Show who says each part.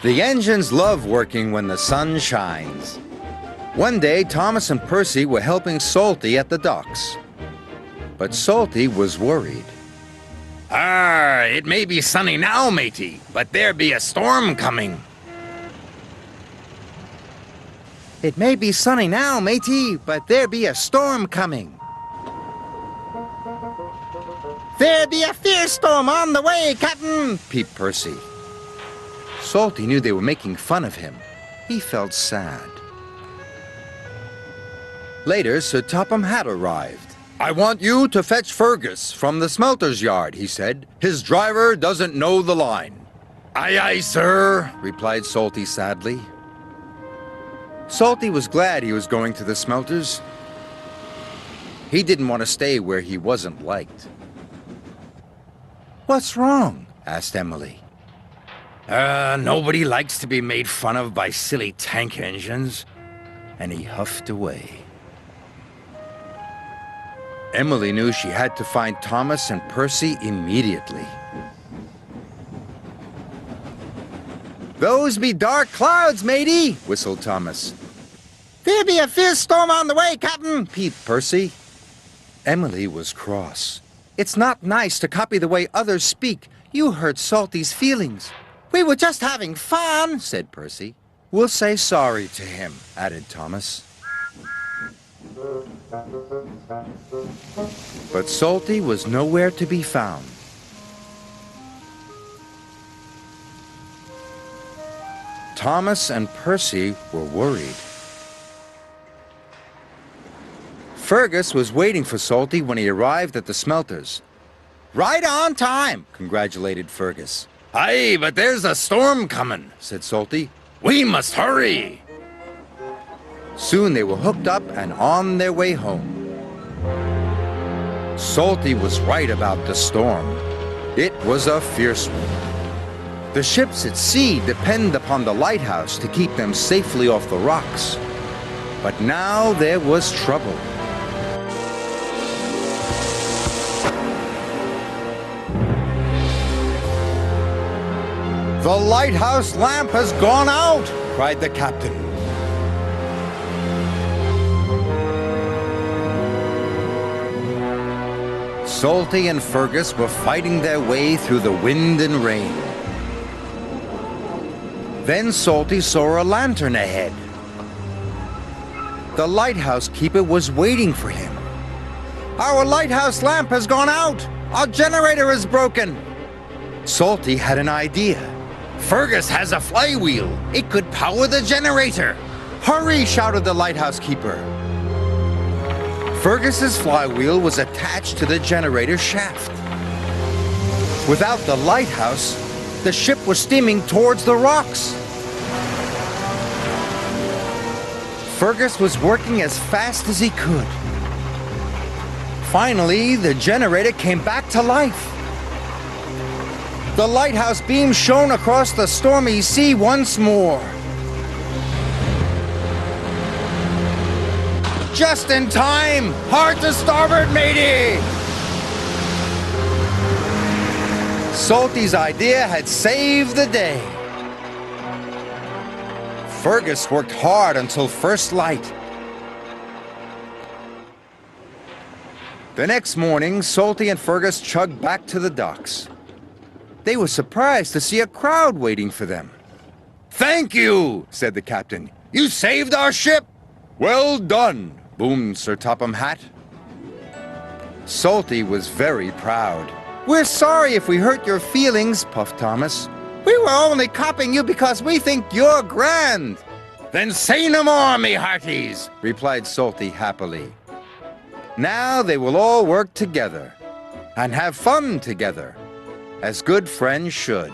Speaker 1: The engines love working when the sun shines. One day, Thomas and Percy were helping Salty at the docks. But Salty was worried.
Speaker 2: It may be sunny now, matey, but there be a storm coming.
Speaker 1: It may be sunny now, matey, but there be a storm coming. There be a fierce storm on the way, Captain, peeped Percy. Salty knew they were making fun of him. He felt sad. Later, Sir Topham Hatt arrived. "I want you to fetch Fergus from the smelter's yard," he said. "His driver doesn't know the line."
Speaker 2: Aye, aye, sir,
Speaker 1: replied Salty sadly. Salty was glad he was going to the smelters. He didn't want to stay where he wasn't liked. "What's wrong?" asked Emily.
Speaker 2: Nobody likes to be made fun of by silly tank engines.
Speaker 1: And he huffed away. Emily knew she had to find Thomas and Percy immediately. "Those be dark clouds, matey," whistled Thomas. "There be a fierce storm on the way, Captain," peeped Percy. Emily was cross. "It's not nice to copy the way others speak. You hurt Salty's feelings." "We were just having fun," said Percy. "We'll say sorry to him," added Thomas. But Salty was nowhere to be found. Thomas and Percy were worried. Fergus was waiting for Salty when he arrived at the smelters. "Right on time," congratulated Fergus.
Speaker 2: Aye, but there's a storm coming,
Speaker 1: said Salty.
Speaker 2: "We must hurry."
Speaker 1: Soon they were hooked up and on their way home. Salty was right about the storm. It was a fierce one. The ships at sea depend upon the lighthouse to keep them safely off the rocks. But now there was trouble. "The lighthouse lamp has gone out!" cried the captain. Salty and Fergus were fighting their way through the wind and rain. Then Salty saw a lantern ahead. The lighthouse keeper was waiting for him. "Our lighthouse lamp has gone out! Our generator is broken!" Salty had an idea.
Speaker 2: "Fergus has a flywheel. It could power the generator."
Speaker 1: "Hurry!" shouted the lighthouse keeper. Fergus's flywheel was attached to the generator shaft. Without the lighthouse, the ship was steaming towards the rocks. Fergus was working as fast as he could. Finally, the generator came back to life. The lighthouse beam shone across the stormy sea once more. "Just in time! Hard to starboard, matey!" Salty's idea had saved the day. Fergus worked hard until first light. The next morning, Salty and Fergus chugged back to the docks. They were surprised to see a crowd waiting for them.
Speaker 2: "Thank you,"
Speaker 1: said the captain.
Speaker 2: "You saved our ship."
Speaker 1: "Well done," boomed Sir Topham Hatt. Salty was very proud. "We're sorry if we hurt your feelings," puffed Thomas. "We were only copying you because we think you're grand."
Speaker 2: "Then say no more, me hearties,"
Speaker 1: replied Salty happily. Now they will all work together and have fun together, as good friends should.